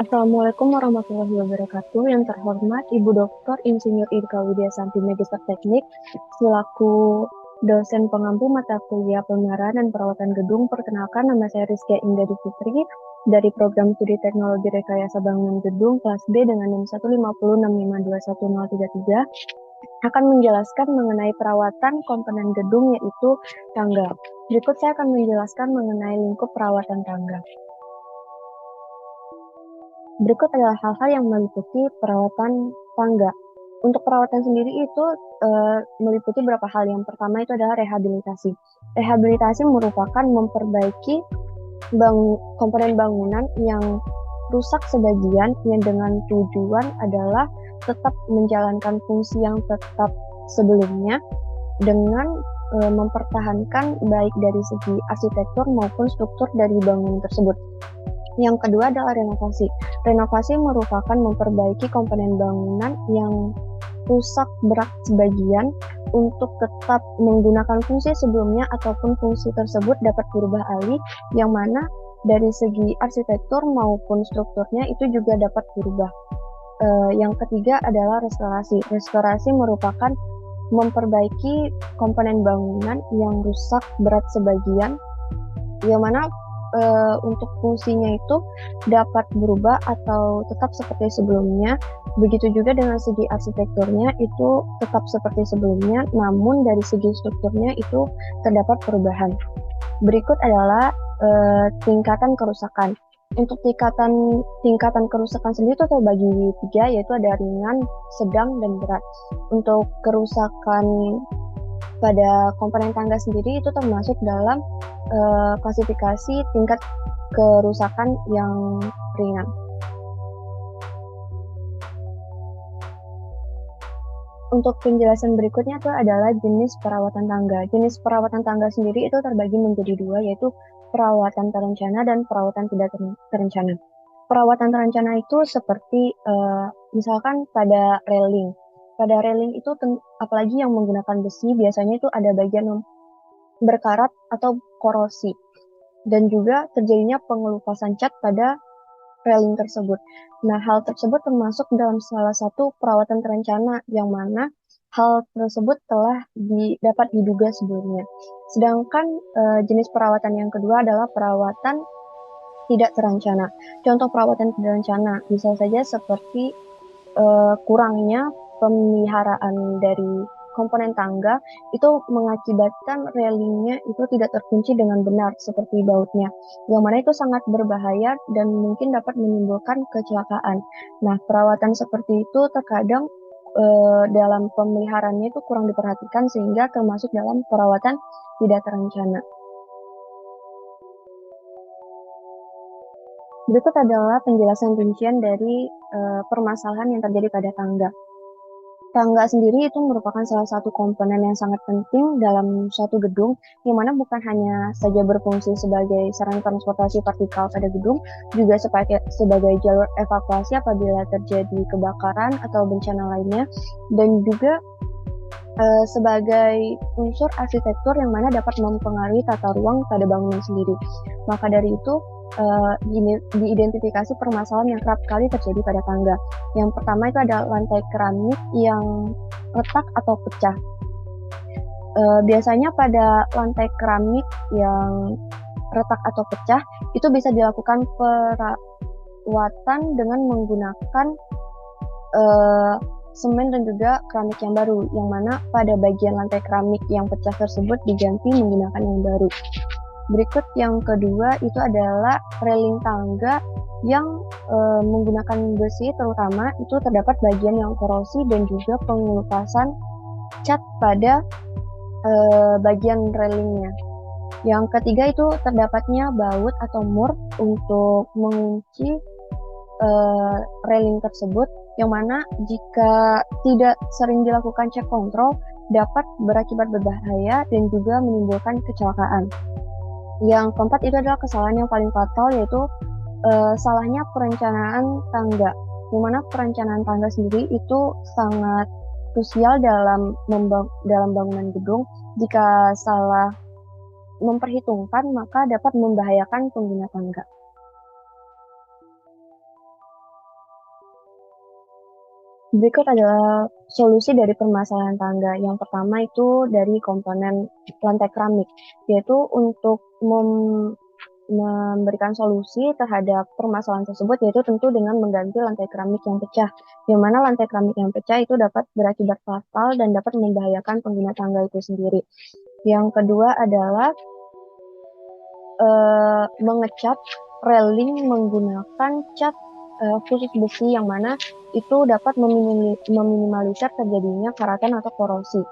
Assalamualaikum warahmatullahi wabarakatuh. Yang terhormat Ibu Dr. Insinyur Ika Widyasanti Magister Teknik selaku dosen pengampu mata kuliah pemeliharaan dan perawatan gedung. Perkenalkan, nama saya Rizky Indah Fitri dari program studi teknologi rekayasa bangunan gedung kelas B dengan NIM 15065211033 akan menjelaskan mengenai perawatan komponen gedung yaitu tangga. Berikut saya akan menjelaskan mengenai lingkup perawatan tangga. Berikut adalah hal-hal yang meliputi perawatan tangga. Untuk perawatan sendiri itu meliputi beberapa hal. Yang pertama itu adalah rehabilitasi. Rehabilitasi merupakan memperbaiki komponen bangunan yang rusak sebagian yang dengan tujuan adalah tetap menjalankan fungsi yang tetap sebelumnya dengan mempertahankan baik dari segi arsitektur maupun struktur dari bangunan tersebut. Yang kedua adalah renovasi. Renovasi merupakan memperbaiki komponen bangunan yang rusak berat sebagian untuk tetap menggunakan fungsi sebelumnya ataupun fungsi tersebut dapat berubah alih, yang mana dari segi arsitektur maupun strukturnya itu juga dapat berubah. Yang ketiga adalah restorasi. Restorasi merupakan memperbaiki komponen bangunan yang rusak berat sebagian, yang mana untuk fungsinya itu dapat berubah atau tetap seperti sebelumnya. Begitu juga dengan segi arsitekturnya itu tetap seperti sebelumnya, namun dari segi strukturnya itu terdapat perubahan. Berikut adalah tingkatan kerusakan. Untuk tingkatan kerusakan sendiri itu terbagi tiga, yaitu ada ringan, sedang, dan berat. Untuk kerusakan pada komponen tangga sendiri itu termasuk dalam klasifikasi tingkat kerusakan yang ringan. Untuk penjelasan berikutnya itu adalah jenis perawatan tangga. Jenis perawatan tangga sendiri itu terbagi menjadi dua, yaitu perawatan terencana dan perawatan tidak terencana. Perawatan terencana itu seperti misalkan pada railing. Pada railing itu apalagi yang menggunakan besi, biasanya itu ada bagian yang berkarat atau korosi, dan juga terjadinya pengelupasan cat pada railing tersebut. Nah, hal tersebut termasuk dalam salah satu perawatan terencana, yang mana hal tersebut telah dapat diduga sebelumnya. Sedangkan jenis perawatan yang kedua adalah perawatan tidak terencana. Contoh perawatan tidak terencana bisa saja seperti kurangnya pemeliharaan dari komponen tangga itu mengakibatkan railingnya itu tidak terkunci dengan benar seperti bautnya, yang mana itu sangat berbahaya dan mungkin dapat menimbulkan kecelakaan. Nah, perawatan seperti itu terkadang dalam pemeliharaannya itu kurang diperhatikan sehingga termasuk dalam perawatan tidak terencana. Berikut adalah penjelasan rincian dari permasalahan yang terjadi pada tangga. Tangga sendiri itu merupakan salah satu komponen yang sangat penting dalam suatu gedung, yang mana bukan hanya saja berfungsi sebagai sarana transportasi vertikal pada gedung, juga sebagai jalur evakuasi apabila terjadi kebakaran atau bencana lainnya, dan juga sebagai unsur arsitektur yang mana dapat mempengaruhi tata ruang pada bangunan sendiri. Maka dari itu, diidentifikasi permasalahan yang kerap kali terjadi pada tangga. Yang pertama itu adalah lantai keramik yang retak atau pecah. Biasanya pada lantai keramik yang retak atau pecah itu bisa dilakukan perawatan dengan menggunakan semen dan juga keramik yang baru, yang mana pada bagian lantai keramik yang pecah tersebut diganti menggunakan yang baru. Berikut yang kedua itu adalah railing tangga yang menggunakan besi, terutama itu terdapat bagian yang korosi dan juga pengelupasan cat pada bagian railingnya. Yang ketiga itu terdapatnya baut atau mur untuk mengunci railing tersebut, yang mana jika tidak sering dilakukan cek kontrol dapat berakibat berbahaya dan juga menimbulkan kecelakaan. Yang keempat itu adalah kesalahan yang paling fatal, yaitu salahnya perencanaan tangga, yang mana perencanaan tangga sendiri itu sangat krusial dalam bangunan gedung. Jika salah memperhitungkan maka dapat membahayakan pengguna tangga. Berikut adalah solusi dari permasalahan tangga. Yang pertama itu dari komponen lantai keramik, yaitu untuk memberikan solusi terhadap permasalahan tersebut, yaitu tentu dengan mengganti lantai keramik yang pecah. Yang mana lantai keramik yang pecah itu dapat berakibat fatal dan dapat membahayakan pengguna tangga itu sendiri. Yang kedua adalah mengecat railing menggunakan cat khusus besi, yang mana itu dapat meminimalisir terjadinya karatan atau korosi,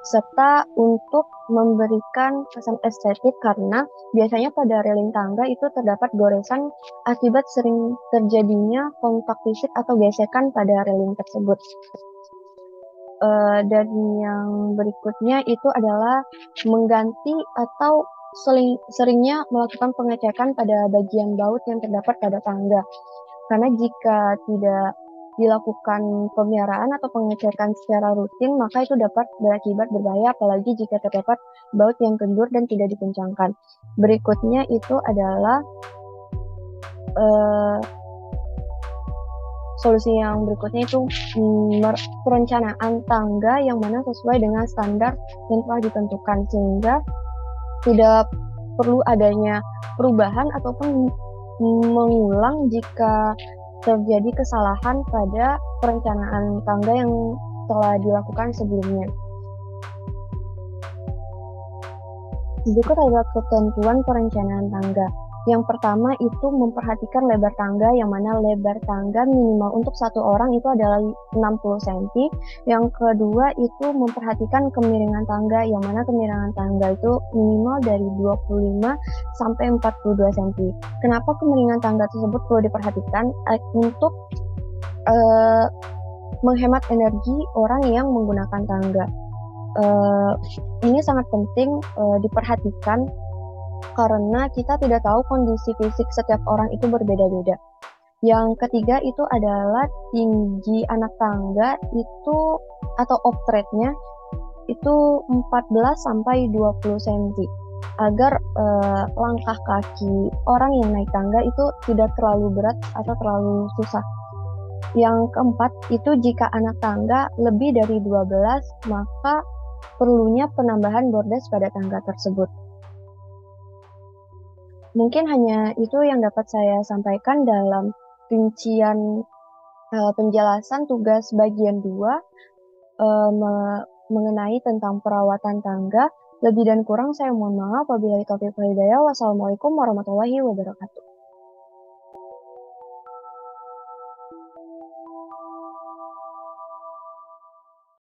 serta untuk memberikan kesan estetik karena biasanya pada railing tangga itu terdapat goresan akibat sering terjadinya kontak fisik atau gesekan pada railing tersebut. Dan yang berikutnya itu adalah mengganti atau seringnya melakukan pengecekan pada bagian baut yang terdapat pada tangga. Karena jika tidak dilakukan pemeliharaan atau pengecekan secara rutin, maka itu dapat berakibat berbahaya, apalagi jika terdapat baut yang kendur dan tidak dikencangkan. Berikutnya itu adalah solusi yang berikutnya itu perencanaan tangga yang mana sesuai dengan standar yang telah ditentukan, sehingga tidak perlu adanya perubahan ataupun mengulang jika terjadi kesalahan pada perencanaan tangga yang telah dilakukan sebelumnya. Berikut adalah ketentuan perencanaan tangga. Yang pertama itu memperhatikan lebar tangga, yang mana lebar tangga minimal untuk satu orang itu adalah 60 cm. Yang kedua itu memperhatikan kemiringan tangga, yang mana kemiringan tangga itu minimal dari 25 sampai 42 cm. Kenapa kemiringan tangga tersebut perlu diperhatikan? Untuk menghemat energi orang yang menggunakan tangga. Ini sangat penting diperhatikan karena kita tidak tahu kondisi fisik setiap orang itu berbeda-beda. Yang ketiga itu adalah tinggi anak tangga itu atau optretnya itu 14 sampai 20 cm agar langkah kaki orang yang naik tangga itu tidak terlalu berat atau terlalu susah. Yang keempat itu jika anak tangga lebih dari 12, maka perlunya penambahan bordes pada tangga tersebut. Mungkin hanya itu yang dapat saya sampaikan dalam rincian penjelasan tugas bagian 2 mengenai tentang perawatan tangga. Lebih dan kurang saya mohon maaf. Wabillahi taufiq wal hidayah. Wassalamualaikum warahmatullahi wabarakatuh.